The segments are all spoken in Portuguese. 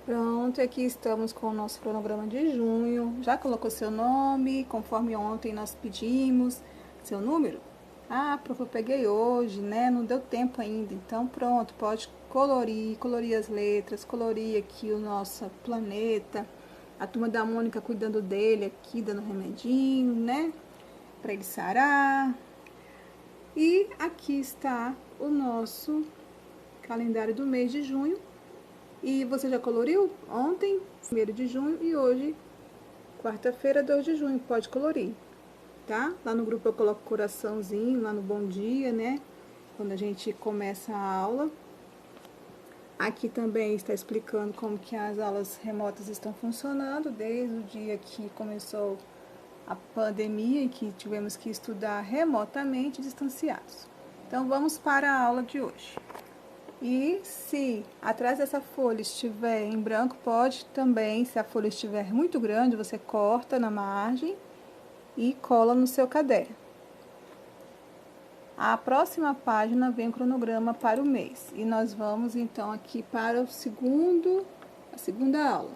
Pronto, aqui estamos com o nosso cronograma de junho. Já colocou seu nome, conforme ontem nós pedimos, seu número? Ah, prof, eu peguei hoje, né? Não deu tempo ainda. Então, pronto, pode colorir as letras, colorir aqui o nosso planeta. A turma da Mônica cuidando dele aqui, dando remedinho, né? Para ele sarar. E aqui está o nosso calendário do mês de junho. E você já coloriu ontem, 1º de junho, e hoje, quarta-feira, 2 de junho. Pode colorir, tá? Lá no grupo eu coloco coraçãozinho, lá no bom dia, né? Quando a gente começa a aula. Aqui também está explicando como que as aulas remotas estão funcionando, desde o dia que começou a pandemia e que tivemos que estudar remotamente, distanciados. Então, vamos para a aula de hoje. E se atrás dessa folha estiver em branco, pode também, se a folha estiver muito grande, você corta na margem e cola no seu caderno. A próxima página vem o cronograma para o mês. E nós vamos então aqui para a segunda aula.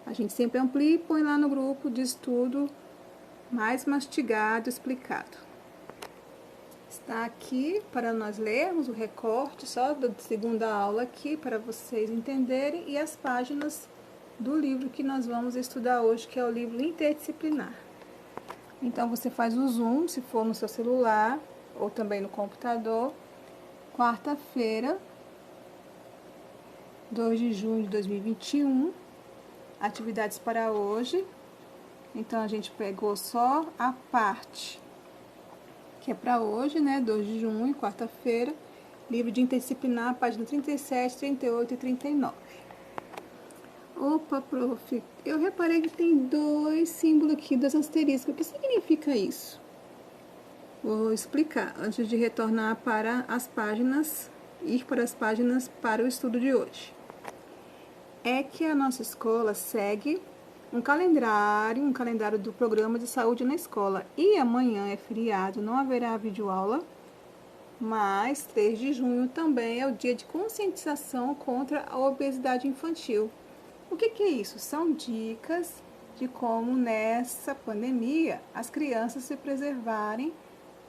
A gente sempre amplia e põe lá no grupo de estudo mais mastigado, explicado. Está aqui para nós lermos o recorte só da segunda aula aqui para vocês entenderem e as páginas do livro que nós vamos estudar hoje, que é o livro interdisciplinar. Então você faz o zoom, se for no seu celular ou também no computador. Quarta-feira, 2 de junho de 2021, atividades para hoje. Então a gente pegou só a parte que é para hoje, né? 2 de junho, quarta-feira, livro de interdisciplinar, página 37, 38 e 39. Opa, prof, eu reparei que tem 2 símbolos aqui, 2 asteriscos. O que significa isso? Vou explicar antes de retornar para as páginas, ir para as páginas para o estudo de hoje. É que a nossa escola segue um calendário do programa de saúde na escola. E amanhã é feriado, não haverá videoaula, mas 3 de junho também é o dia de conscientização contra a obesidade infantil. O que é isso? São dicas de como nessa pandemia as crianças se preservarem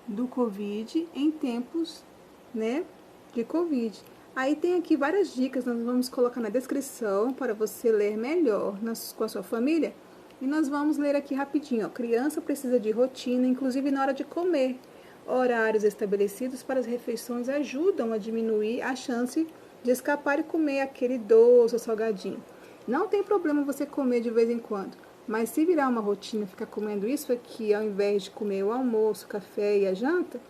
do Covid em tempos, né, de Covid. Aí tem aqui várias dicas, nós vamos colocar na descrição para você ler melhor com a sua família. E nós vamos ler aqui rapidinho. Ó. Criança precisa de rotina, inclusive na hora de comer. Horários estabelecidos para as refeições ajudam a diminuir a chance de escapar e comer aquele doce ou salgadinho. Não tem problema você comer de vez em quando, mas se virar uma rotina, ficar comendo isso aqui ao invés de comer o almoço, o café e a janta,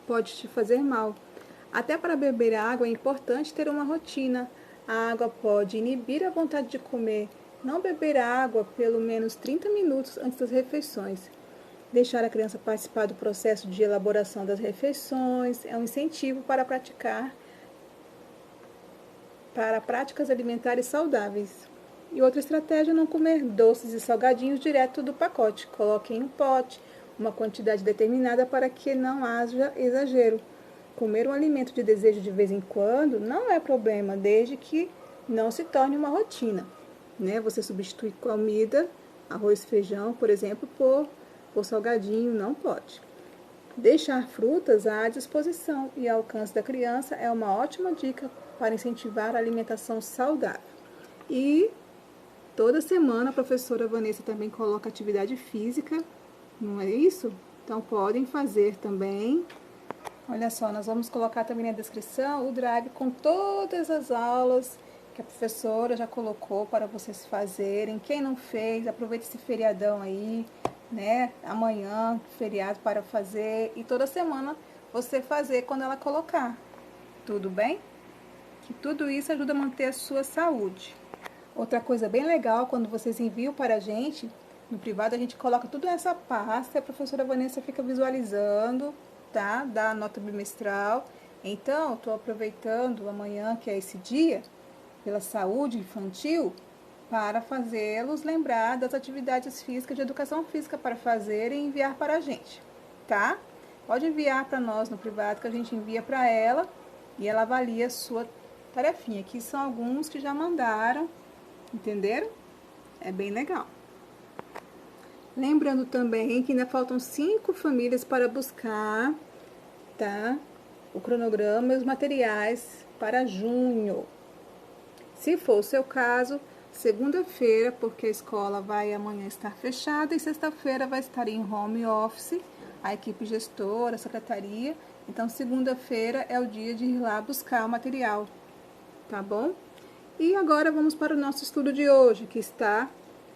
pode te fazer mal. Até para beber água é importante ter uma rotina. A água pode inibir a vontade de comer. Não beber água pelo menos 30 minutos antes das refeições. Deixar a criança participar do processo de elaboração das refeições é um incentivo para práticas alimentares saudáveis. E outra estratégia é não comer doces e salgadinhos direto do pacote. Coloque em um pote uma quantidade determinada para que não haja exagero. Comer um alimento de desejo de vez em quando não é problema, desde que não se torne uma rotina. Né? Você substitui comida, arroz e feijão, por exemplo, por salgadinho, não pode. Deixar frutas à disposição e ao alcance da criança é uma ótima dica para incentivar a alimentação saudável. E toda semana a professora Vanessa também coloca atividade física, não é isso? Então podem fazer também. Olha só, nós vamos colocar também na descrição o drive com todas as aulas que a professora já colocou para vocês fazerem. Quem não fez, aproveite esse feriadão aí, né? Amanhã, feriado para fazer. E toda semana você fazer quando ela colocar. Tudo bem? Que tudo isso ajuda a manter a sua saúde. Outra coisa bem legal, quando vocês enviam para a gente, no privado a gente coloca tudo nessa pasta e a professora Vanessa fica visualizando, tá? Da nota bimestral. Então, estou aproveitando amanhã, que é esse dia, pela saúde infantil, para fazê-los lembrar das atividades físicas de educação física para fazer e enviar para a gente, tá? Pode enviar para nós no privado, que a gente envia para ela e ela avalia a sua tarefinha. Aqui são alguns que já mandaram, entenderam? É bem legal. Lembrando também que ainda faltam 5 famílias para buscar, tá? O cronograma e os materiais para junho. Se for o seu caso, segunda-feira, porque a escola vai amanhã estar fechada, e sexta-feira vai estar em home office, a equipe gestora, a secretaria. Então, segunda-feira é o dia de ir lá buscar o material, tá bom? E agora vamos para o nosso estudo de hoje, que está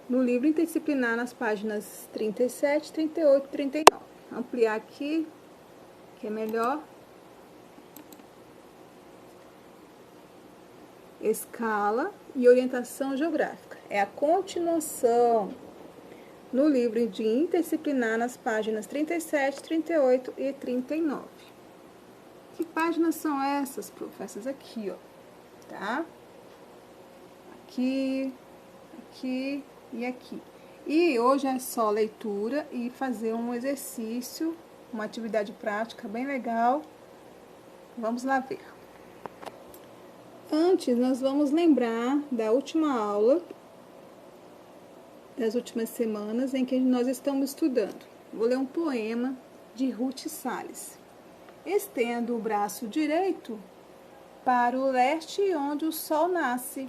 no livro interdisciplinar, nas páginas 37, 38 e 39. Vou ampliar aqui, que é melhor. Escala e orientação geográfica. É a continuação no livro de interdisciplinar, nas páginas 37, 38 e 39. Que páginas são essas, prof? Essas aqui, ó, tá? Aqui, aqui e aqui. E hoje é só leitura e fazer um exercício, uma atividade prática bem legal. Vamos lá ver. Antes, nós vamos lembrar da última aula, das últimas semanas em que nós estamos estudando. Vou ler um poema de Ruth Salles. Estendo o braço direito para o leste, onde o sol nasce.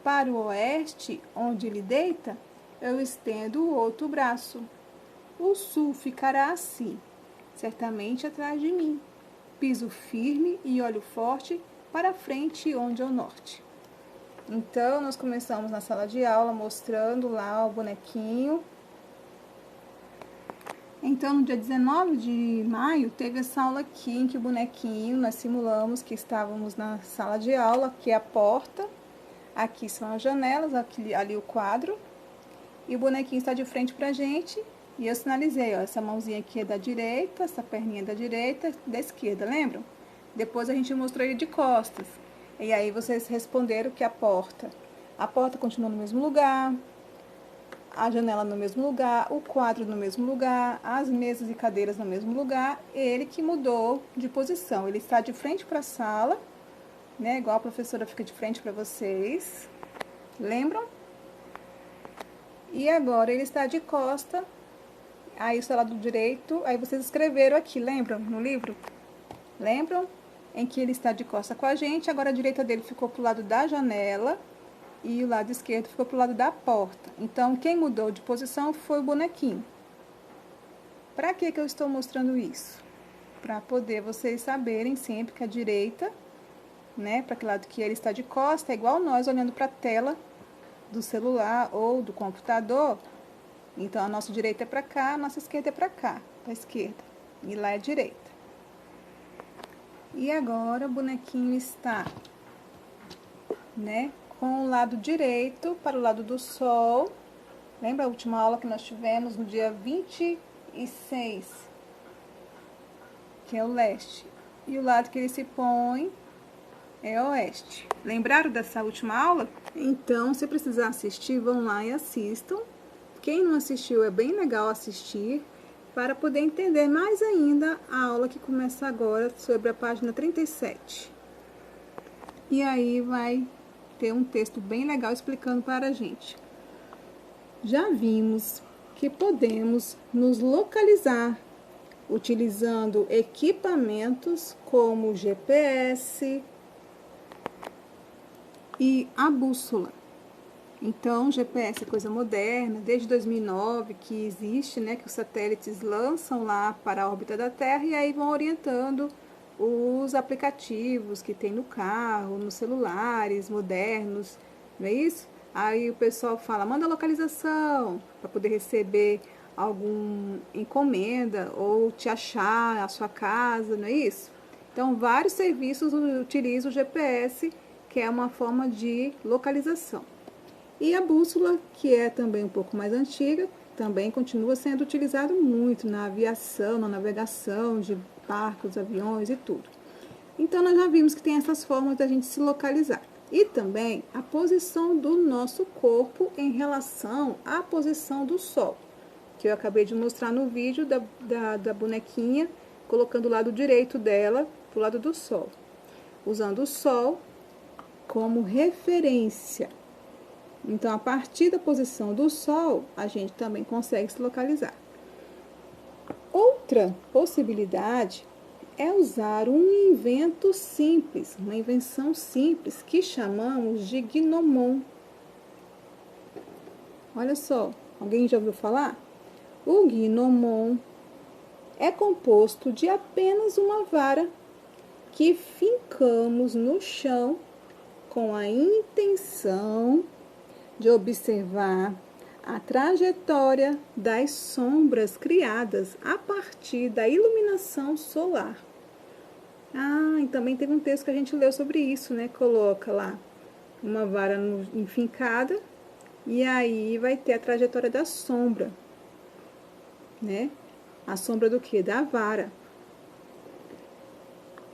Para o oeste, onde ele deita, eu estendo o outro braço. O sul ficará assim, certamente atrás de mim. Piso firme e olho forte para frente, onde é o norte. Então, nós começamos na sala de aula mostrando lá o bonequinho. Então, no dia 19 de maio, teve essa aula aqui em que o bonequinho, nós simulamos que estávamos na sala de aula, aqui é a porta. Aqui são as janelas, aqui, ali o quadro. E o bonequinho está de frente pra gente. E eu sinalizei, ó, essa mãozinha aqui é da direita, essa perninha é da direita, da esquerda, lembram? Depois a gente mostrou ele de costas. E aí vocês responderam que a porta continua no mesmo lugar, a janela no mesmo lugar, o quadro no mesmo lugar, as mesas e cadeiras no mesmo lugar. Ele que mudou de posição. Ele está de frente para a sala, né? Igual a professora fica de frente para vocês. Lembram? E agora ele está de costa. Aí o seu lado direito, aí vocês escreveram aqui, lembram? No livro? Lembram? Em que ele está de costa com a gente. Agora a direita dele ficou pro lado da janela e o lado esquerdo ficou pro lado da porta. Então, quem mudou de posição foi o bonequinho. Para que eu estou mostrando isso? Para poder vocês saberem sempre que a direita, né, para que lado que ele está de costa, é igual nós olhando para a tela do celular ou do computador. Então, a nossa direita é para cá, a nossa esquerda é para cá, para a esquerda. E lá é direita. E agora o bonequinho está, né, com o lado direito para o lado do sol. Lembra a última aula que nós tivemos no dia 26, que é o leste. E o lado que ele se põe é o oeste. Lembraram dessa última aula? Então, se precisar assistir, vão lá e assistam. Quem não assistiu, é bem legal assistir, para poder entender mais ainda a aula que começa agora sobre a página 37. E aí vai ter um texto bem legal explicando para a gente. Já vimos que podemos nos localizar utilizando equipamentos como o GPS e a bússola. Então, GPS é coisa moderna, desde 2009 que existe, né, que os satélites lançam lá para a órbita da Terra e aí vão orientando os aplicativos que tem no carro, nos celulares modernos, não é isso? Aí o pessoal fala, manda localização para poder receber alguma encomenda ou te achar a sua casa, não é isso? Então, vários serviços utilizam o GPS, que é uma forma de localização. E a bússola, que é também um pouco mais antiga, também continua sendo utilizado muito na aviação, na navegação de barcos, aviões e tudo. Então, nós já vimos que tem essas formas da gente se localizar. E também a posição do nosso corpo em relação à posição do sol, que eu acabei de mostrar no vídeo da bonequinha, colocando o lado direito dela para o lado do sol. Usando o sol como referência. Então, a partir da posição do Sol, a gente também consegue se localizar. Outra possibilidade é usar um invento simples, uma invenção simples, que chamamos de gnomon. Olha só, alguém já ouviu falar? O gnomon é composto de apenas uma vara que fincamos no chão com a intenção de observar a trajetória das sombras criadas a partir da iluminação solar. E também teve um texto que a gente leu sobre isso, né? Coloca lá uma vara enfincada e aí vai ter a trajetória da sombra, né? A sombra do quê? Da vara.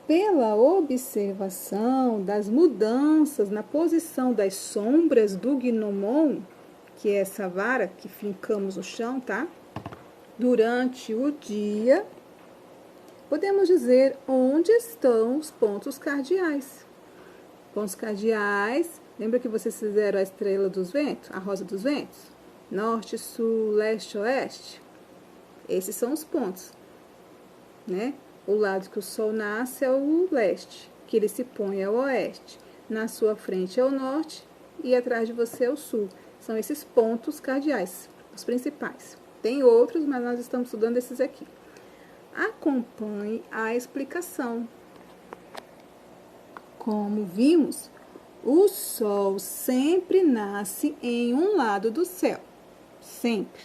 Pela observação das mudanças na posição das sombras do gnomon, que é essa vara que fincamos no chão, tá? Durante o dia, podemos dizer onde estão os pontos cardeais. Pontos cardeais, lembra que vocês fizeram a estrela dos ventos, a rosa dos ventos? Norte, sul, leste, oeste. Esses são os pontos, né? O lado que o Sol nasce é o leste, que ele se põe é o oeste. Na sua frente é o norte e atrás de você é o sul. São esses pontos cardeais, os principais. Tem outros, mas nós estamos estudando esses aqui. Acompanhe a explicação. Como vimos, o Sol sempre nasce em um lado do céu. Sempre.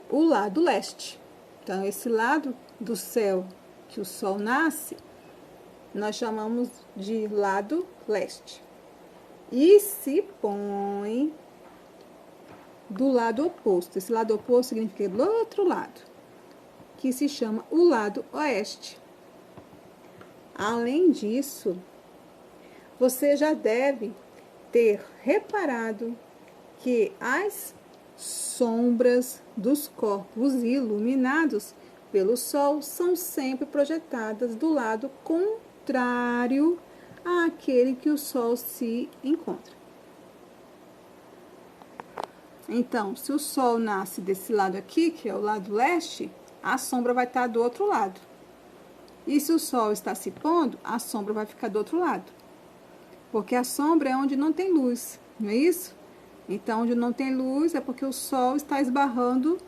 O lado leste. Então, esse lado do céu que o Sol nasce, nós chamamos de lado leste. E se põe do lado oposto. Esse lado oposto significa do outro lado, que se chama o lado oeste. Além disso, você já deve ter reparado que as sombras dos corpos iluminados pelo Sol são sempre projetadas do lado contrário àquele que o Sol se encontra. Então, se o Sol nasce desse lado aqui, que é o lado leste, a sombra vai estar do outro lado. E se o Sol está se pondo, a sombra vai ficar do outro lado. Porque a sombra é onde não tem luz, não é isso? Então, onde não tem luz é porque o Sol está esbarrando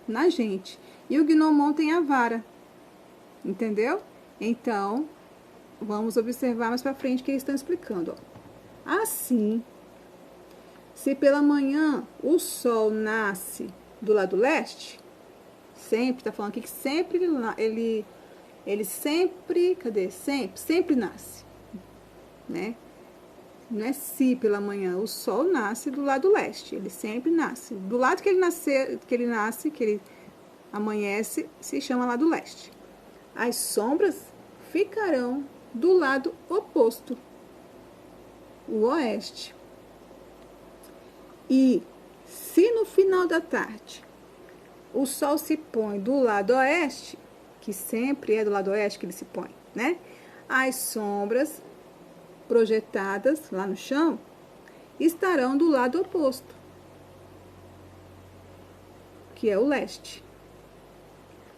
na gente. E o gnomon tem a vara, entendeu? Então, vamos observar mais para frente o que eles estão explicando. Ó. Assim, se pela manhã o Sol nasce do lado leste, sempre, está falando aqui que sempre ele sempre, cadê? Sempre nasce, né? Não é se pela manhã, o Sol nasce do lado leste, ele sempre nasce. Do lado que ele amanhece, se chama lado leste. As sombras ficarão do lado oposto, o oeste. E se no final da tarde o Sol se põe do lado oeste, que sempre é do lado oeste que ele se põe, né? As sombras projetadas lá no chão estarão do lado oposto, que é o leste.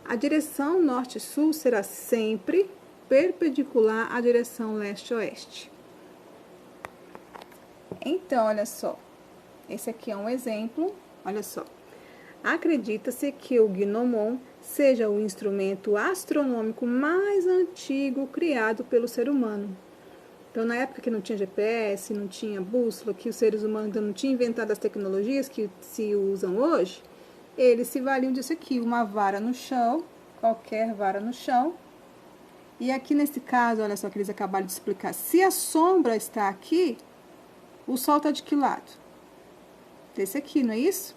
A direção norte-sul será sempre perpendicular à direção leste-oeste. Então, olha só. Esse aqui é um exemplo. Olha só. Acredita-se que o gnomon seja o instrumento astronômico mais antigo criado pelo ser humano. Então, na época que não tinha GPS, não tinha bússola, que os seres humanos ainda não tinham inventado as tecnologias que se usam hoje, eles se valiam disso aqui, uma vara no chão, qualquer vara no chão. E aqui nesse caso, olha só que eles acabaram de explicar, se a sombra está aqui, o Sol está de que lado? Desse aqui, não é isso?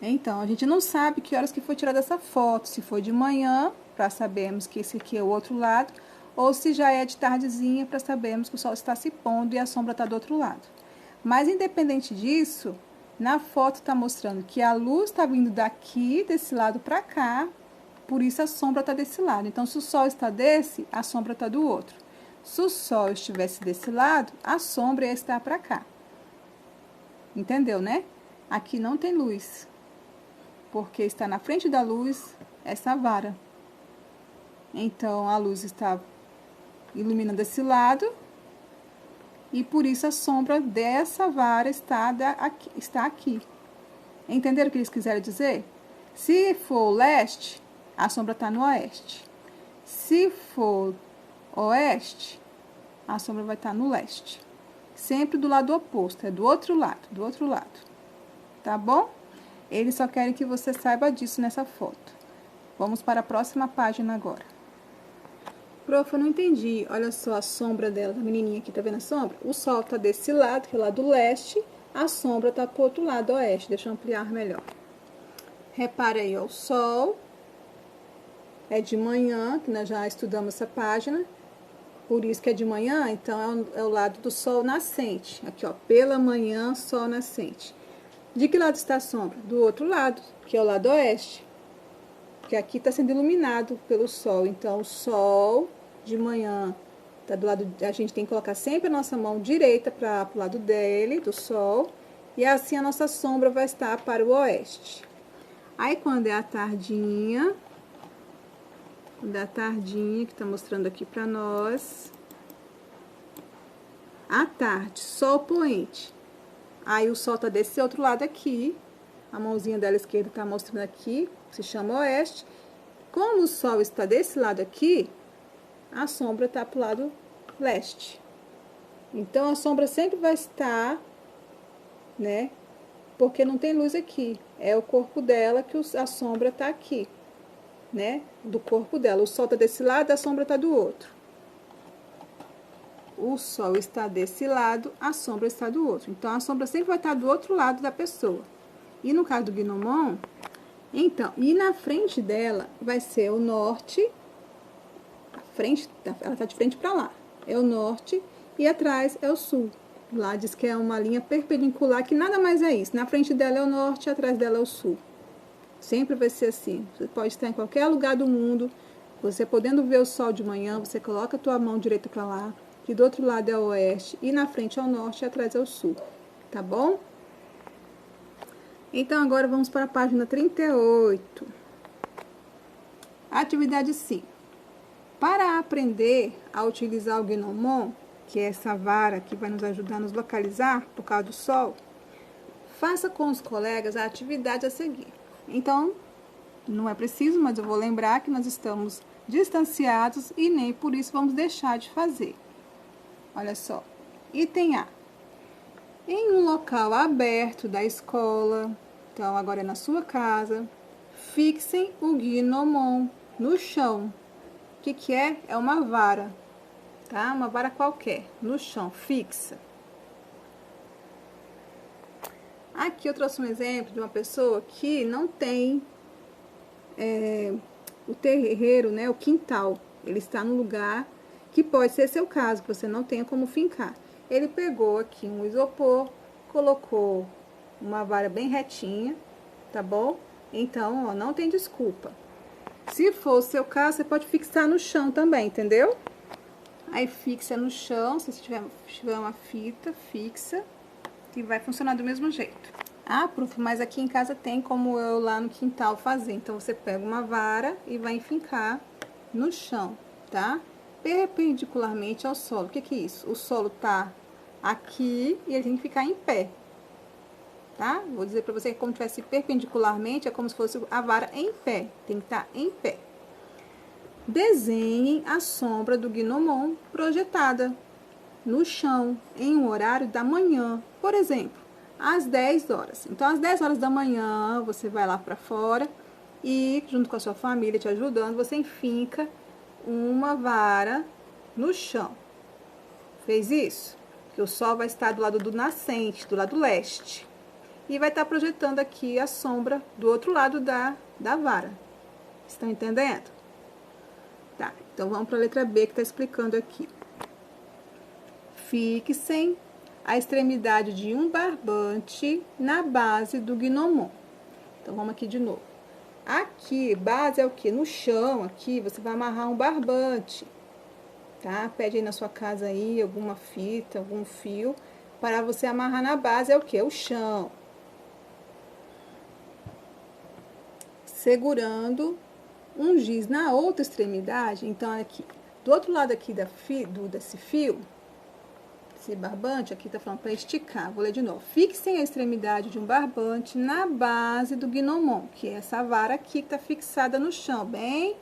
Então, a gente não sabe que horas que foi tirada essa foto, se foi de manhã, para sabermos que esse aqui é o outro lado, ou se já é de tardezinha, para sabermos que o Sol está se pondo e a sombra está do outro lado. Mas, independente disso, na foto está mostrando que a luz está vindo daqui, desse lado para cá, por isso a sombra está desse lado. Então, se o Sol está desse, a sombra está do outro. Se o sol estivesse desse lado, a sombra ia estar para cá. Entendeu, né? Aqui não tem luz, porque está na frente da luz essa vara. Então, a luz está iluminando esse lado, e por isso a sombra dessa vara está aqui. Entenderam o que eles quiseram dizer? Se for leste, a sombra está no oeste. Se for oeste, a sombra vai estar no leste. Sempre do lado oposto, é do outro lado, do outro lado. Tá bom? Eles só querem que você saiba disso nessa foto. Vamos para a próxima página agora. Prof, eu não entendi. Olha só a sombra dela, da menininha aqui, tá vendo a sombra? O sol tá desse lado, que é o lado leste, a sombra tá pro outro lado, oeste. Deixa eu ampliar melhor. Repare aí, ó, o sol é de manhã, que nós já estudamos essa página, por isso que é de manhã, então é o lado do sol nascente. Aqui, ó, pela manhã, sol nascente. De que lado está a sombra? Do outro lado, que é o lado oeste, que aqui está sendo iluminado pelo sol. Então, o sol de manhã tá do lado, a gente tem que colocar sempre a nossa mão direita para o lado dele, do sol, e assim a nossa sombra vai estar para o oeste. Aí, quando é a tardinha, que tá mostrando aqui para nós, à tarde, sol poente. Aí o sol tá desse outro lado aqui, a mãozinha dela esquerda tá mostrando aqui, se chama oeste. Como o sol está desse lado aqui, a sombra tá pro lado leste. Então, a sombra sempre vai estar, né, porque não tem luz aqui. É o corpo dela que a sombra tá aqui, né, do corpo dela. O sol tá desse lado, a sombra tá do outro. O sol está desse lado, a sombra está do outro. Então, a sombra sempre vai estar do outro lado da pessoa. E no caso do gnomon, então, e na frente dela vai ser o norte, ela está de frente para lá, é o norte, e atrás é o sul. Lá diz que é uma linha perpendicular, que nada mais é isso. Na frente dela é o norte, atrás dela é o sul. Sempre vai ser assim. Você pode estar em qualquer lugar do mundo, você podendo ver o sol de manhã, você coloca a tua mão direita para lá, que do outro lado é o oeste, e na frente é o norte e atrás é o sul, tá bom? Então, agora vamos para a página 38. Atividade 5. Para aprender a utilizar o gnomon, que é essa vara que vai nos ajudar a nos localizar por causa do sol, faça com os colegas a atividade a seguir. Então, não é preciso, mas eu vou lembrar que nós estamos distanciados e nem por isso vamos deixar de fazer. Olha só, item A. Em um local aberto da escola, então agora é na sua casa, fixem o gnomon no chão. O que é? É uma vara, tá? Uma vara qualquer, no chão, fixa. Aqui eu trouxe um exemplo de uma pessoa que não tem o terreiro, né, o quintal. Ele está num lugar que pode ser seu caso, que você não tenha como fincar. Ele pegou aqui um isopor, colocou uma vara bem retinha, tá bom? Então, ó, não tem desculpa. Se for o seu caso, você pode fixar no chão também, entendeu? Aí fixa no chão, se tiver uma fita, fixa, que vai funcionar do mesmo jeito. Ah, prof, mas aqui em casa tem como eu lá no quintal fazer. Então, você pega uma vara e vai enfincar no chão, tá? Perpendicularmente ao solo. O que é isso? O solo tá aqui e ele tem que ficar em pé, tá? Vou dizer pra você que como tivesse perpendicularmente, é como se fosse a vara em pé. Tem que estar em pé. Desenhem a sombra do gnomon projetada no chão em um horário da manhã, por exemplo, às 10 horas. Então, às 10 horas da manhã, você vai lá para fora e, junto com a sua família te ajudando, você enfinca uma vara no chão. Fez isso? Que o sol vai estar do lado do nascente, do lado leste. E vai estar projetando aqui a sombra do outro lado da vara. Estão entendendo? Tá, então vamos para a letra B que está explicando aqui. Fixem a extremidade de um barbante na base do gnomon. Então, vamos aqui de novo. Aqui, base é o quê? No chão, aqui, você vai amarrar um barbante. tá? Pede aí na sua casa aí alguma fita, algum fio, para você amarrar na base, é o que? O chão. Segurando um giz na outra extremidade, então aqui, do outro lado aqui desse fio, esse barbante, aqui tá falando para esticar, vou ler de novo. Fixem a extremidade de um barbante na base do gnomon, que é essa vara aqui que tá fixada no chão, bem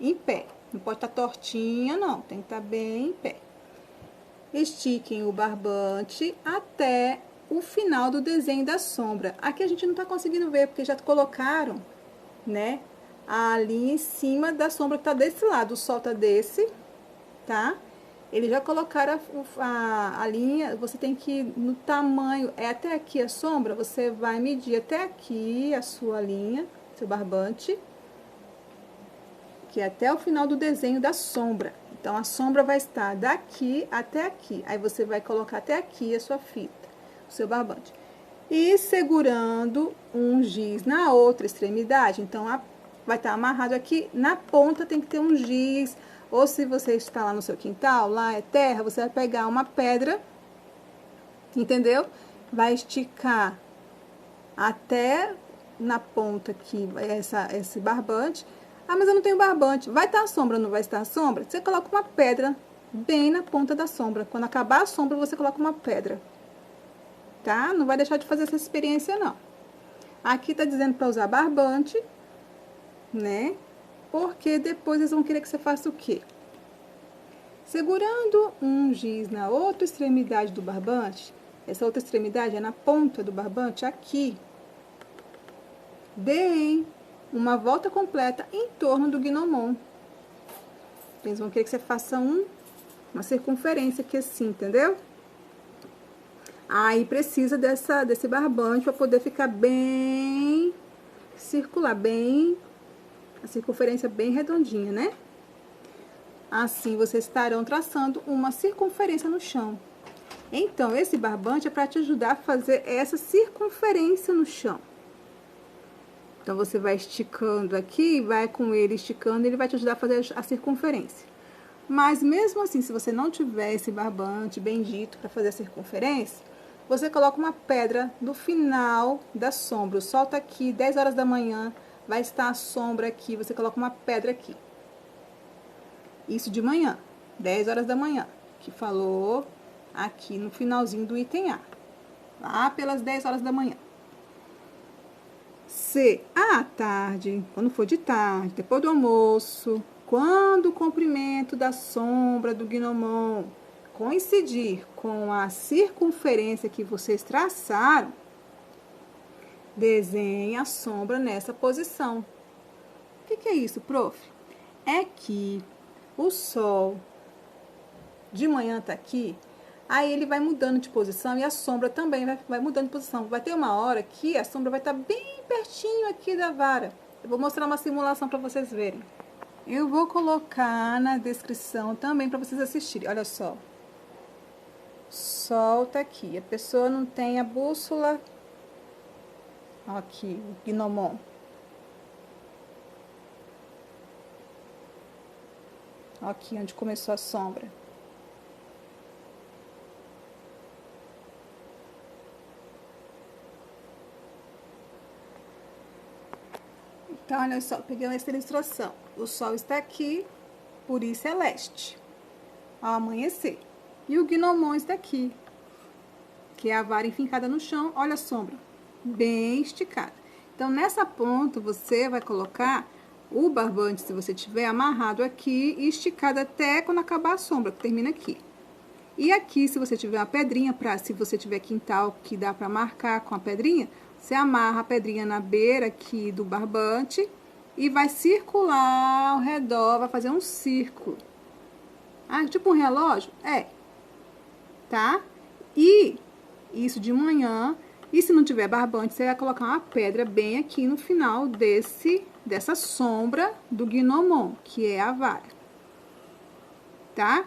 em pé. Não pode estar tortinha, não, tem que estar bem em pé. Estiquem o barbante até o final do desenho da sombra. Aqui a gente não tá conseguindo ver, porque já colocaram, né, a linha em cima da sombra que tá desse lado. O sol tá desse, tá? Eles já colocaram a linha, você tem que ir no tamanho, é até aqui a sombra, você vai medir até aqui a sua linha, seu barbante, que é até o final do desenho da sombra. Então, a sombra vai estar daqui até aqui. Aí, você vai colocar até aqui a sua fita, o seu barbante. E segurando um giz na outra extremidade. Então, vai estar amarrado aqui. Na ponta tem que ter um giz. Ou se você está lá no seu quintal, lá é terra, você vai pegar uma pedra, entendeu? Vai esticar até na ponta aqui, esse barbante. Ah, mas eu não tenho barbante. Vai estar a sombra, não vai estar a sombra? Você coloca uma pedra bem na ponta da sombra. Quando acabar a sombra, você coloca uma pedra. Tá? Não vai deixar de fazer essa experiência, não. Aqui tá dizendo para usar barbante, né? Porque depois eles vão querer que você faça o quê? Segurando um giz na outra extremidade do barbante, essa outra extremidade é na ponta do barbante, aqui. Deem uma volta completa em torno do gnomon. Eles vão querer que você faça uma circunferência aqui assim, entendeu? Aí precisa desse barbante para poder ficar bem circular, a circunferência bem redondinha, né? Assim, vocês estarão traçando uma circunferência no chão. Então, esse barbante é para te ajudar a fazer essa circunferência no chão. Então, você vai esticando aqui, vai com ele esticando, ele vai te ajudar a fazer a circunferência. Mas, mesmo assim, se você não tiver esse barbante bendito para fazer a circunferência, você coloca uma pedra no final da sombra. O sol tá aqui, 10 horas da manhã, vai estar a sombra aqui, você coloca uma pedra aqui. Isso de manhã, 10 horas da manhã, que falou aqui no finalzinho do item A. Lá pelas 10 horas da manhã. Se à tarde, quando for de tarde, depois do almoço, quando o comprimento da sombra do gnomon coincidir com a circunferência que vocês traçaram, desenhe a sombra nessa posição. O que é isso, prof? É que o sol de manhã tá aqui, aí ele vai mudando de posição e a sombra também vai mudando de posição. Vai ter uma hora que a sombra vai estar bem pertinho aqui da vara. Eu vou mostrar uma simulação para vocês verem. Eu vou colocar na descrição também para vocês assistirem. Olha só. O sol tá aqui. A pessoa não tem a bússola. Aqui, o gnomon. Aqui onde começou a sombra. Então, olha só, peguei essa ilustração. O sol está aqui, por isso é leste, ao amanhecer. E o gnomon está aqui, que é a vara enfincada no chão. Olha a sombra, bem esticada. Então, nessa ponta, você vai colocar o barbante, se você tiver, amarrado aqui e esticado até quando acabar a sombra, que termina aqui. E aqui, se você tiver uma pedrinha, se você tiver quintal que dá para marcar com a pedrinha, você amarra a pedrinha na beira aqui do barbante e vai circular ao redor, vai fazer um círculo. Ah, tipo um relógio? É. Tá? E isso de manhã. E se não tiver barbante, você vai colocar uma pedra bem aqui no final dessa sombra do gnomon, que é a vara. Tá?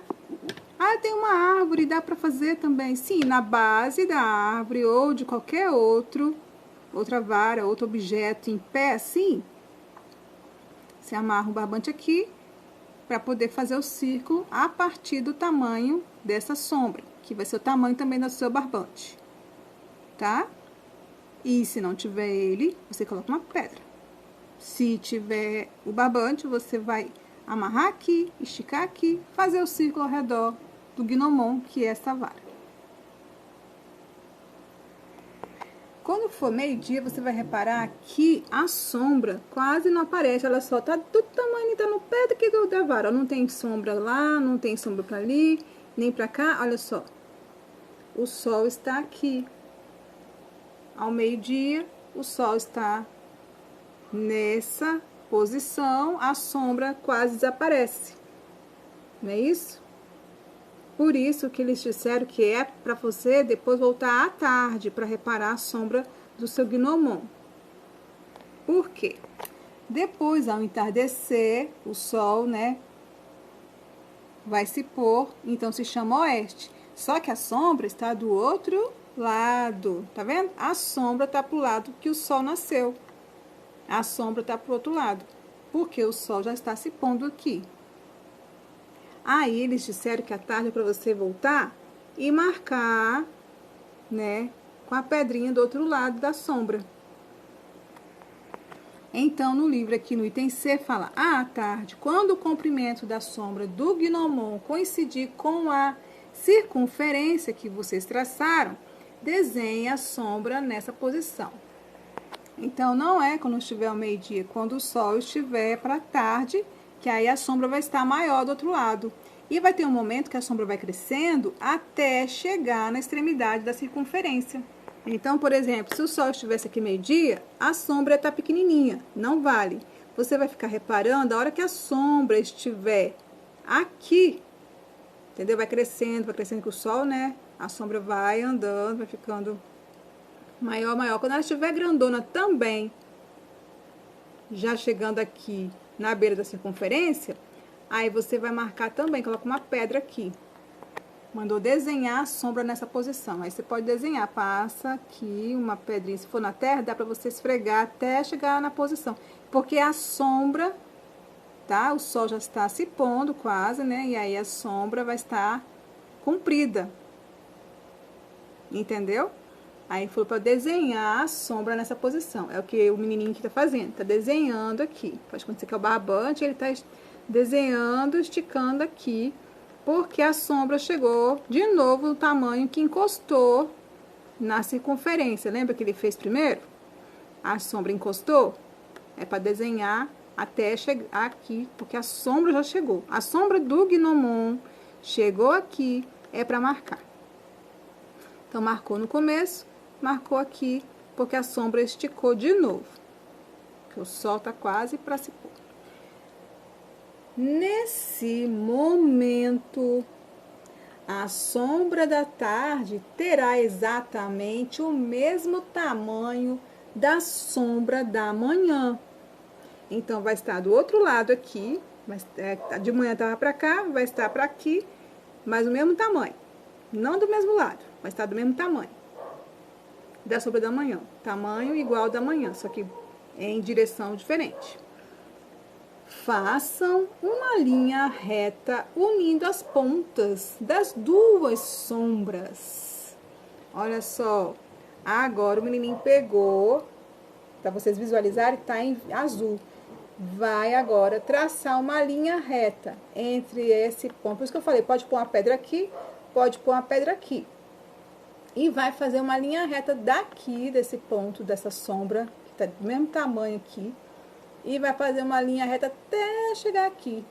Ah, tem uma árvore, dá pra fazer também. Sim, na base da árvore ou de qualquer outra vara, outro objeto em pé, assim. Você amarra o barbante aqui para poder fazer o círculo a partir do tamanho dessa sombra, que vai ser o tamanho também do seu barbante, tá? E se não tiver ele, você coloca uma pedra. Se tiver o barbante, você vai amarrar aqui, esticar aqui, fazer o círculo ao redor do gnomon, que é essa vara. Quando for meio-dia, você vai reparar que a sombra quase não aparece, ela só tá do tamanho, tá no pé daqui da vara. Não tem sombra lá, não tem sombra pra ali, nem pra cá, olha só. O sol está aqui. Ao meio-dia, o sol está nessa posição, a sombra quase desaparece. Não é isso? Por isso que eles disseram que é para você depois voltar à tarde para reparar a sombra do seu gnomon. Por quê? Depois, ao entardecer, o sol, né, vai se pôr, então se chama oeste. Só que a sombra está do outro lado, tá vendo? A sombra está pro lado que o sol nasceu. A sombra está pro outro lado, porque o sol já está se pondo aqui. Aí eles disseram que a tarde é para você voltar e marcar, né, com a pedrinha do outro lado da sombra. Então, no livro aqui no item C fala: à tarde, quando o comprimento da sombra do gnomon coincidir com a circunferência que vocês traçaram, desenhe a sombra nessa posição. Então, não é quando estiver ao meio-dia, quando o sol estiver para tarde, que aí a sombra vai estar maior do outro lado. E vai ter um momento que a sombra vai crescendo até chegar na extremidade da circunferência. Então, por exemplo, se o sol estivesse aqui meio-dia, a sombra está pequenininha, não vale. Você vai ficar reparando a hora que a sombra estiver aqui, entendeu? Vai crescendo com o sol, né? A sombra vai andando, vai ficando maior, maior. Quando ela estiver grandona também, já chegando aqui na beira da circunferência, aí você vai marcar também, coloca uma pedra aqui. Mandou desenhar a sombra nessa posição. Aí você pode desenhar, passa aqui uma pedrinha. Se for na terra, dá pra você esfregar até chegar na posição. Porque a sombra, tá? O sol já está se pondo quase, né? E aí a sombra vai estar comprida. Entendeu? Aí foi para desenhar a sombra nessa posição. É o que o menininho aqui tá fazendo. Tá desenhando aqui. Pode acontecer que é o barbante, ele tá desenhando, esticando aqui. Porque a sombra chegou de novo no tamanho que encostou na circunferência. Lembra que ele fez primeiro? A sombra encostou? É para desenhar até chegar aqui, porque a sombra já chegou. A sombra do gnomon chegou aqui, é para marcar. Então, marcou no começo, marcou aqui, porque a sombra esticou de novo. Porque o sol tá quase para se pôr. Nesse momento, a sombra da tarde terá exatamente o mesmo tamanho da sombra da manhã. Então, vai estar do outro lado aqui, de manhã estava para cá, vai estar para aqui, mas o mesmo tamanho. Não do mesmo lado, vai estar do mesmo tamanho da sombra da manhã. Tamanho igual da manhã, só que em direção diferente. Façam uma linha reta unindo as pontas das duas sombras. Olha só. Agora o menininho pegou, para vocês visualizarem, tá em azul. Vai agora traçar uma linha reta entre esse ponto. Por isso que eu falei, pode pôr uma pedra aqui, pode pôr uma pedra aqui. E vai fazer uma linha reta daqui, desse ponto, dessa sombra, que tá do mesmo tamanho aqui. E vai fazer uma linha reta até chegar aqui.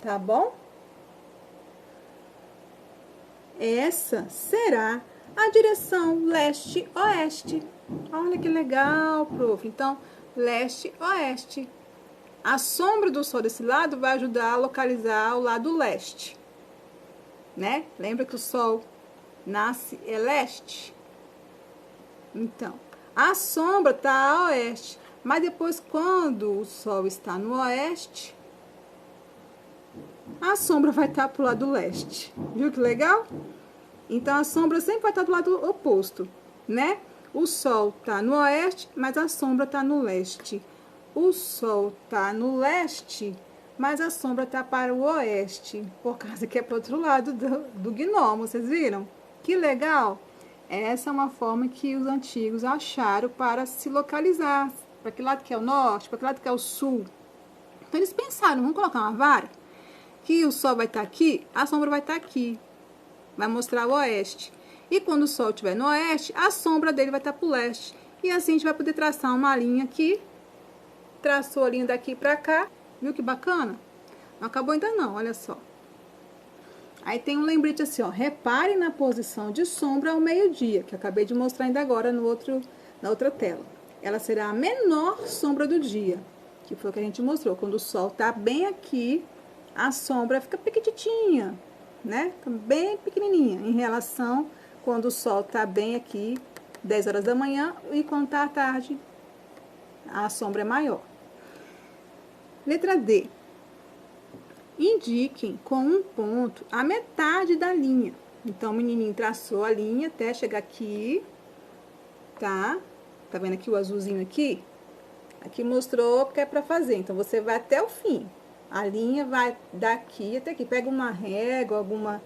Tá bom? Essa será a direção leste-oeste. Olha que legal, prof. Então, leste-oeste. A sombra do sol desse lado vai ajudar a localizar o lado leste. Né? Lembra que o sol nasce é leste? Então, a sombra tá a oeste. Mas depois, quando o sol está no oeste, a sombra vai estar pro lado leste. Viu que legal? Então, a sombra sempre vai estar do lado oposto, né? O sol tá no oeste, mas a sombra tá no leste. O sol tá no leste, mas a sombra tá para o oeste, por causa que é para o outro lado do gnomo, vocês viram? Que legal! Essa é uma forma que os antigos acharam para se localizar, para que lado que é o norte, para que lado que é o sul. Então eles pensaram, vamos colocar uma vara, que o sol vai estar aqui, a sombra vai estar aqui, vai mostrar o oeste. E quando o sol estiver no oeste, a sombra dele vai estar para o leste. E assim a gente vai poder traçar uma linha aqui, traçou a linha daqui para cá, viu que bacana? Não acabou ainda não, olha só. Aí tem um lembrete assim, ó, repare na posição de sombra ao meio-dia, que eu acabei de mostrar ainda agora na outra tela. Ela será a menor sombra do dia, que foi o que a gente mostrou. Quando o sol tá bem aqui, a sombra fica pequititinha, né? Fica bem pequenininha, em relação quando o sol tá bem aqui, 10 horas da manhã, e quando tá à tarde, a sombra é maior. Letra D. Indiquem com um ponto a metade da linha. Então, o menininho traçou a linha até chegar aqui, tá? Tá vendo aqui o azulzinho aqui? Aqui mostrou que é pra fazer. Então, você vai até o fim. A linha vai daqui até aqui. Pega uma régua, alguma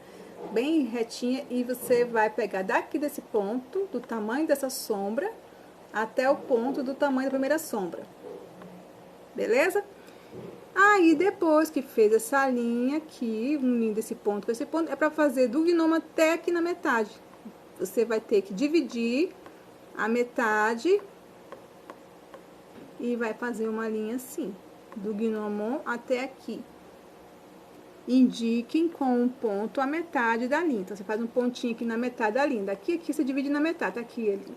bem retinha, e você vai pegar daqui desse ponto, do tamanho dessa sombra, até o ponto do tamanho da primeira sombra. Beleza? Aí, depois que fez essa linha aqui, unindo esse ponto com esse ponto, é para fazer do gnomo até aqui na metade. Você vai ter que dividir a metade e vai fazer uma linha assim, do gnomon até aqui. Indiquem com um ponto a metade da linha. Então, você faz um pontinho aqui na metade da linha. Daqui aqui você divide na metade, tá aqui a linha.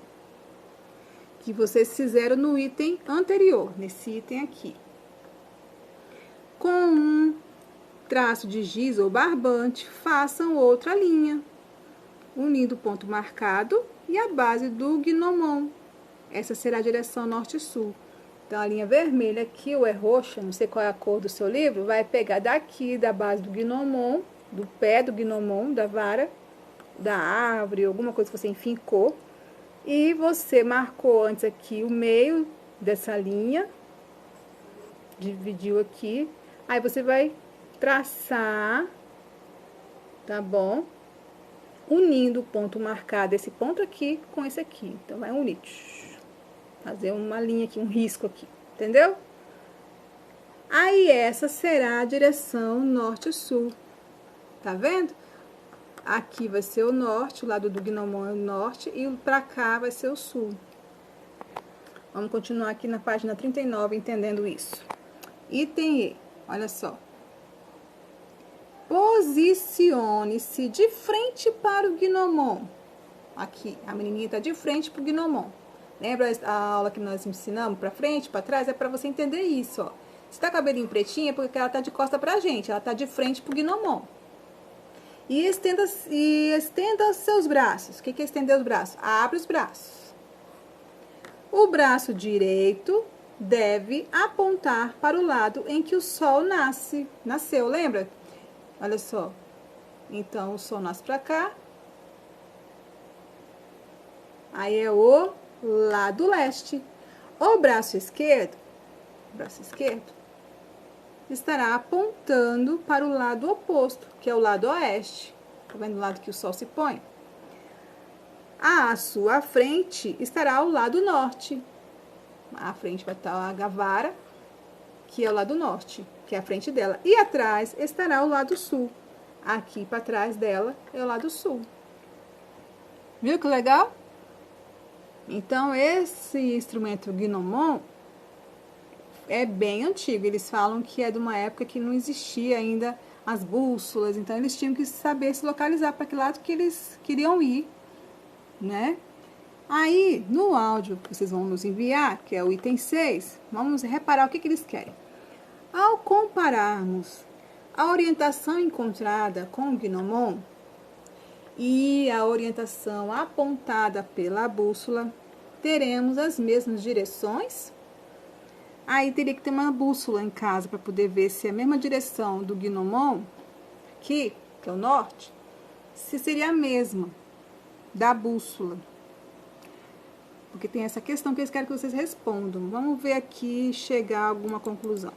Que vocês fizeram no item anterior, nesse item aqui. Com um traço de giz ou barbante, façam outra linha, unindo o ponto marcado e a base do gnomon. Essa será a direção norte-sul. Então, a linha vermelha aqui, ou é roxa, não sei qual é a cor do seu livro, vai pegar daqui da base do gnomon, do pé do gnomon, da vara, da árvore, alguma coisa que você enfincou. E você marcou antes aqui o meio dessa linha, dividiu aqui. Aí, você vai traçar, tá bom? Unindo o ponto marcado, esse ponto aqui com esse aqui. Então, vai unir. Fazer uma linha aqui, um risco aqui, entendeu? Aí, essa será a direção norte-sul. Tá vendo? Aqui vai ser o norte, o lado do gnomon é o norte, e pra cá vai ser o sul. Vamos continuar aqui na página 39, entendendo isso. Item E. Olha só. Posicione-se de frente para o gnomon. Aqui, a menininha está de frente para o gnomon. Lembra a aula que nós ensinamos para frente, para trás? É para você entender isso, ó. Se tá cabelinho pretinho, é porque ela tá de costa pra gente. Ela tá de frente para o gnomon. E estenda os seus braços. O que é estender os braços? Abre os braços. O braço direito deve apontar para o lado em que o sol nasceu, lembra? Olha só. Então, o sol nasce para cá. Aí é o lado leste. O braço esquerdo estará apontando para o lado oposto, que é o lado oeste. Tá vendo o lado que o sol se põe? À sua frente estará o lado norte. À frente vai estar a vara, que é o lado norte, que é a frente dela. E atrás estará o lado sul. Aqui para trás dela é o lado sul. Viu que legal? Então, esse instrumento gnomon é bem antigo. Eles falam que é de uma época que não existia ainda as bússolas. Então, eles tinham que saber se localizar para que lado que eles queriam ir, né? Aí, no áudio que vocês vão nos enviar, que é o item 6, vamos reparar o que eles querem. Ao compararmos a orientação encontrada com o gnomon e a orientação apontada pela bússola, teremos as mesmas direções? Aí, teria que ter uma bússola em casa para poder ver se é a mesma direção do gnomon, aqui, que é o norte, se seria a mesma da bússola. Porque tem essa questão que eles querem que vocês respondam. Vamos ver aqui chegar a alguma conclusão.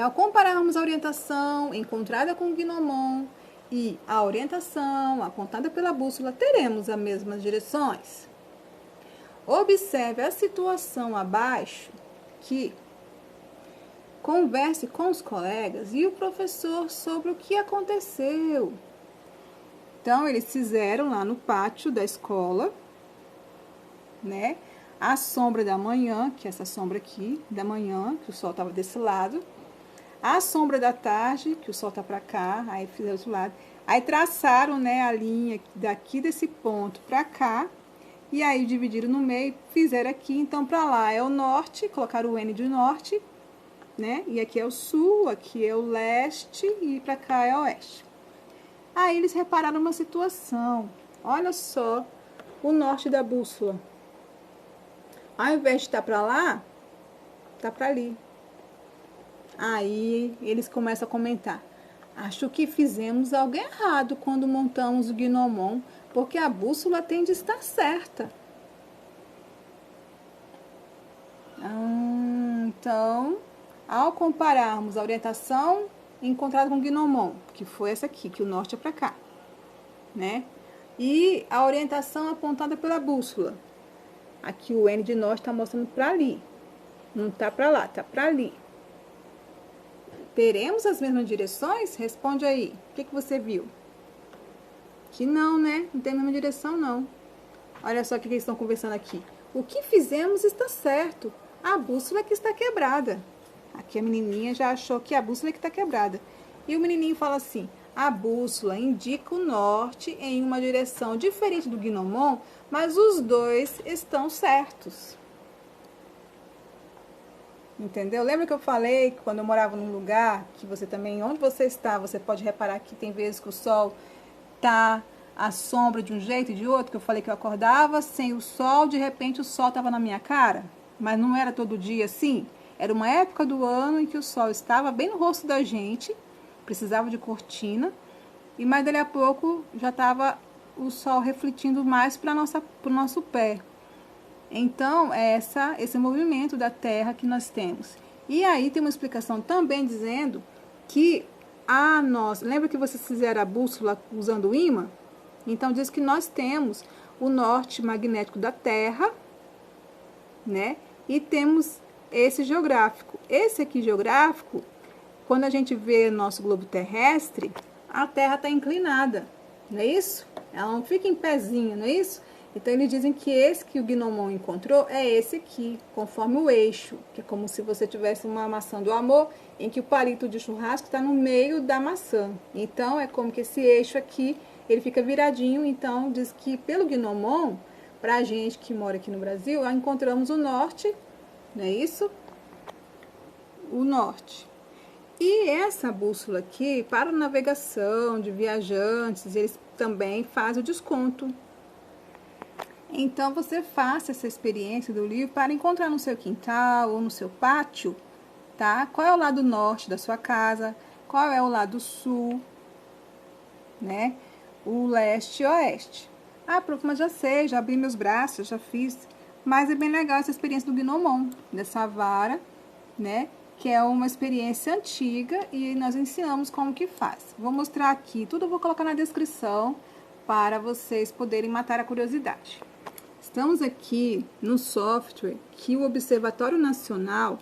Ao compararmos a orientação encontrada com o gnomon e a orientação apontada pela bússola, teremos as mesmas direções. Observe a situação abaixo, que converse com os colegas e o professor sobre o que aconteceu. Então, eles fizeram lá no pátio da escola, né? A sombra da manhã, que é essa sombra aqui, da manhã, que o sol estava desse lado. A sombra da tarde, que o sol tá para cá, aí fizeram do outro lado. Aí traçaram, né, a linha daqui desse ponto para cá. E aí dividiram no meio, fizeram aqui. Então, para lá é o norte, colocaram o N de norte, né? E aqui é o sul, aqui é o leste e para cá é o oeste. Aí eles repararam uma situação. Olha só o norte da bússola. Ao invés de estar para lá, tá para ali. Aí eles começam a comentar. Acho que fizemos algo errado quando montamos o gnomon, porque a bússola tem de estar certa. Então, ao compararmos a orientação encontrada com o gnomon, que foi essa aqui, que o norte é para cá, né? E a orientação apontada pela bússola. Aqui o N de norte está mostrando para ali. Não está para lá, está para ali. Teremos as mesmas direções? Responde aí. O que você viu? Que não, né? Não tem a mesma direção, não. Olha só o que eles estão conversando aqui. O que fizemos está certo. A bússola é que está quebrada. Aqui a menininha já achou que a bússola é que está quebrada. E o menininho fala assim: a bússola indica o norte em uma direção diferente do gnomon, mas os dois estão certos. Entendeu? Lembra que eu falei que quando eu morava num lugar, que você também, onde você está, você pode reparar que tem vezes que o sol tá à sombra de um jeito e de outro, que eu falei que eu acordava sem o sol, de repente o sol estava na minha cara, mas não era todo dia assim. Era uma época do ano em que o sol estava bem no rosto da gente, precisava de cortina, e mais dali a pouco já estava o sol refletindo mais para o nosso pé. Então, é esse movimento da Terra que nós temos. E aí tem uma explicação também dizendo que lembra que vocês fizeram a bússola usando o ímã? Então, diz que nós temos o norte magnético da Terra, né? E temos esse geográfico. Esse aqui geográfico, quando a gente vê nosso globo terrestre, a Terra está inclinada, não é isso? Ela não fica em pezinho, não é isso? Então, eles dizem que esse que o gnomon encontrou é esse aqui, conforme o eixo, que é como se você tivesse uma maçã do amor, em que o palito de churrasco está no meio da maçã. Então, é como que esse eixo aqui, ele fica viradinho. Então, diz que pelo gnomon, para a gente que mora aqui no Brasil, encontramos o norte, não é isso? O norte. E essa bússola aqui, para a navegação de viajantes, eles também fazem o desconto. Então, você faça essa experiência do livro para encontrar no seu quintal ou no seu pátio, tá? Qual é o lado norte da sua casa, qual é o lado sul, né? O leste e oeste. Ah, prof, mas já sei, já abri meus braços, já fiz. Mas é bem legal essa experiência do gnomon, dessa vara, né? Que é uma experiência antiga e nós ensinamos como que faz. Vou mostrar aqui, tudo eu vou colocar na descrição para vocês poderem matar a curiosidade. Estamos aqui no software que o Observatório Nacional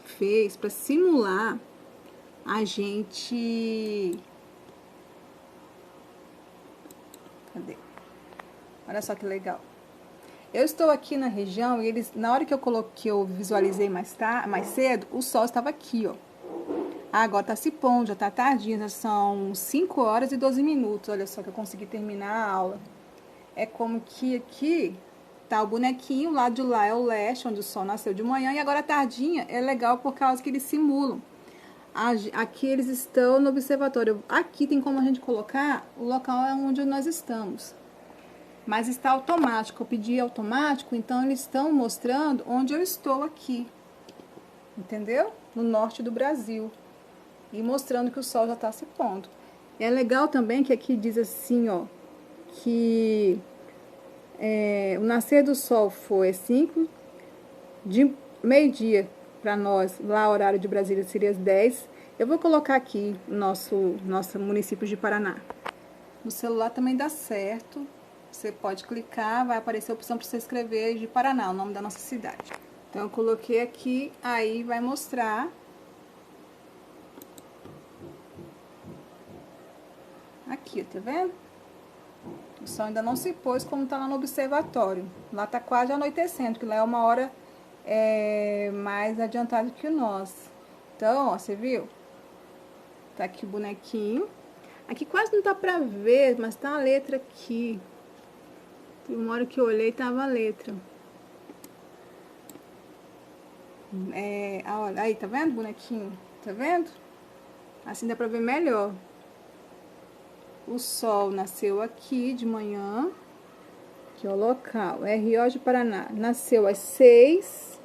fez para simular a gente... Cadê? Olha só que legal. Eu estou aqui na região e eles, na hora que eu visualizei mais cedo, o sol estava aqui, ó. Agora tá se pondo, já tá tardinho, já são 5 horas e 12 minutos. Olha só que eu consegui terminar a aula. É como que aqui tá o bonequinho, o lado de lá é o leste, onde o sol nasceu de manhã, e agora tardinha é legal por causa que eles simulam. Aqui eles estão no observatório. Aqui tem como a gente colocar o local onde nós estamos. Mas está automático, eu pedi automático, então eles estão mostrando onde eu estou aqui. Entendeu? No norte do Brasil. E mostrando que o sol já está se pondo. É legal também que aqui diz assim, ó, que o nascer do sol foi 5 de meio-dia, para nós, lá o horário de Brasília seria as 10. Eu vou colocar aqui nosso município de Paraná. No celular também dá certo. Você pode clicar, vai aparecer a opção para você escrever de Paraná, o nome da nossa cidade. Então, eu coloquei aqui, aí vai mostrar. Aqui, tá vendo? O sol ainda não se pôs como tá lá no observatório. Lá tá quase anoitecendo, que lá é uma hora mais adiantada que o nosso. Então, ó, você viu? Tá aqui o bonequinho. Aqui quase não dá pra ver, mas tá a letra aqui. Uma hora que eu olhei, tava a letra. Olha, aí, tá vendo, bonequinho? Tá vendo? Assim dá pra ver melhor. O sol nasceu aqui de manhã. Aqui é o local, RO de Paraná. Nasceu às 6.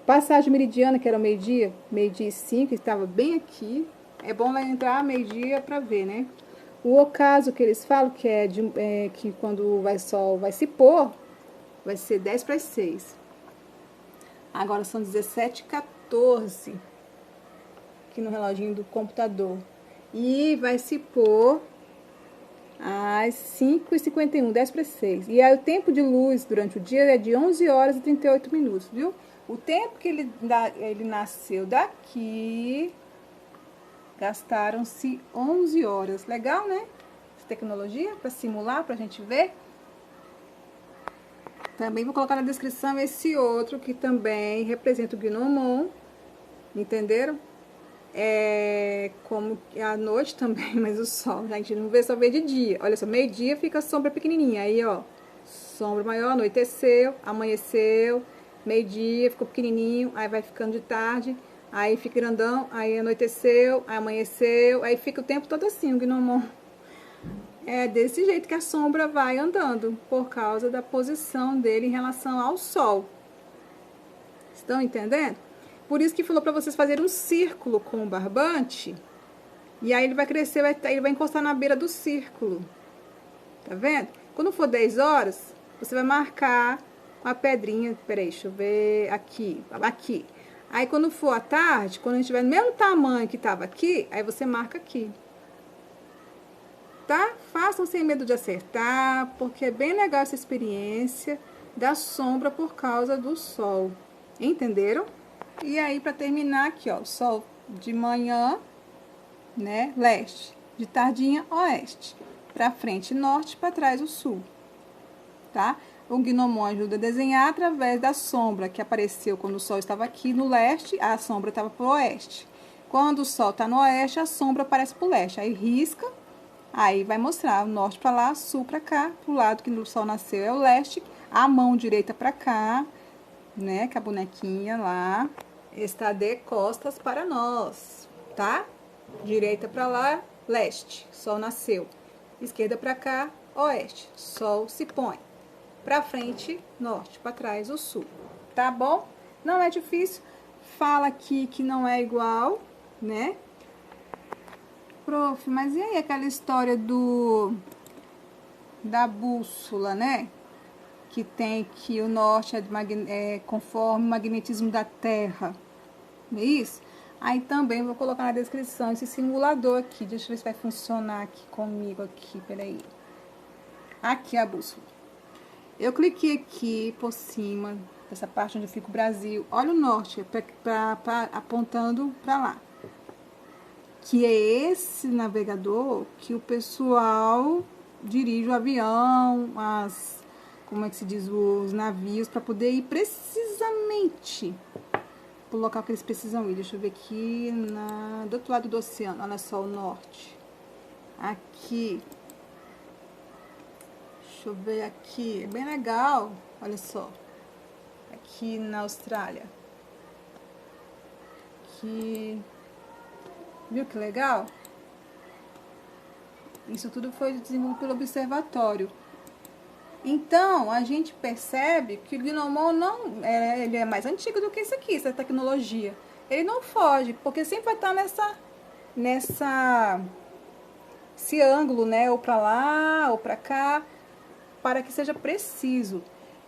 Passagem meridiana, que era o meio-dia, meio-dia e 5, estava bem aqui. É bom lá entrar meio-dia pra ver, né? O ocaso que eles falam, que que quando o sol vai se pôr, vai ser 10 para as 6. Agora são 17h14 aqui no reloginho do computador. E vai se pôr às 5h51, 10 para as 6. E aí o tempo de luz durante o dia é de 11 horas e 38 minutos, viu? O tempo que ele nasceu daqui, gastaram-se 11 horas. Legal, né? Essa tecnologia para simular, para a gente ver. Também vou colocar na descrição esse outro que também representa o Gnomon. Entenderam? Como à noite também, mas o sol, a gente não vê, só vê de dia. Olha só, meio-dia fica a sombra pequenininha. Aí, ó, sombra maior, anoiteceu, amanheceu, meio-dia ficou pequenininho, aí vai ficando de tarde, aí fica grandão, aí anoiteceu, aí amanheceu, aí fica o tempo todo assim, o Gnomon. É desse jeito que a sombra vai andando, por causa da posição dele em relação ao sol. Estão entendendo? Por isso que falou para vocês fazerem um círculo com o barbante. E aí ele vai crescer, ele vai encostar na beira do círculo. Tá vendo? Quando for 10 horas, você vai marcar com a pedrinha. Peraí, deixa eu ver. Aqui. Aqui. Aí quando for à tarde, quando a gente tiver no mesmo tamanho que estava aqui, aí você marca aqui. Tá? Façam sem medo de acertar, porque é bem legal essa experiência da sombra por causa do sol. Entenderam? E aí, para terminar aqui, ó, sol de manhã, né, leste, de tardinha, oeste, para frente, norte, para trás, o sul, tá? O Gnomon ajuda a desenhar através da sombra que apareceu quando o sol estava aqui no leste, a sombra estava pro oeste. Quando o sol está no oeste, a sombra aparece pro leste, aí risca, aí vai mostrar o norte para lá, sul para cá, pro lado que o sol nasceu é o leste, a mão direita para cá, né, com a bonequinha lá, está de costas para nós, tá? Direita para lá, leste, sol nasceu. Esquerda para cá, oeste, sol se põe. Para frente, norte, para trás, o sul. Tá bom? Não é difícil. Fala aqui que não é igual, né? Prof, mas e aí aquela história da bússola, né? Que tem que o norte é conforme o magnetismo da Terra, não é isso? Aí também vou colocar na descrição esse simulador aqui, deixa eu ver se vai funcionar aqui comigo, aqui, peraí. Aqui a bússola. Eu cliquei aqui por cima, dessa parte onde fica o Brasil, olha o norte, apontando para lá. Que é esse navegador que o pessoal dirige o avião, como é que se diz, os navios, para poder ir precisamente pro local que eles precisam ir. Deixa eu ver aqui, do outro lado do oceano, olha só o norte. Aqui. Deixa eu ver aqui, é bem legal, olha só. Aqui na Austrália. Aqui. Viu que legal? Isso tudo foi desenvolvido pelo observatório. Então, a gente percebe que o Gnomon ele é mais antigo do que isso aqui, essa tecnologia. Ele não foge, porque sempre vai estar esse ângulo, né? Ou para lá, ou para cá, para que seja preciso.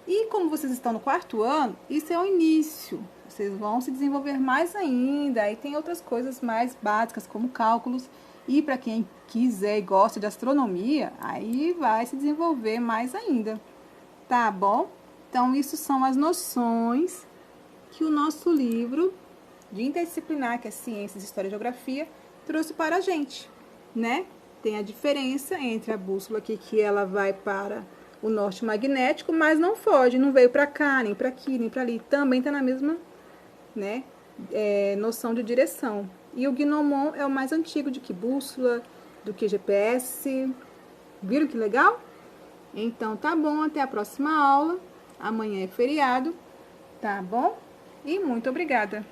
E como vocês estão no 4º ano, isso é o início. Vocês vão se desenvolver mais ainda. Aí tem outras coisas mais básicas, como cálculos. E para quem quiser e gosta de astronomia, aí vai se desenvolver mais ainda. Tá bom? Então, isso são as noções que o nosso livro de interdisciplinar, que é Ciências, História e Geografia, trouxe para a gente, né? Tem a diferença entre a bússola aqui, que ela vai para o norte magnético, mas não foge, não veio para cá, nem para aqui, nem para ali. Também está na mesma, né, noção de direção. E o Gnomon é o mais antigo do que bússola, do que GPS. Viram que legal? Então, tá bom, até a próxima aula. Amanhã é feriado, tá bom? E muito obrigada!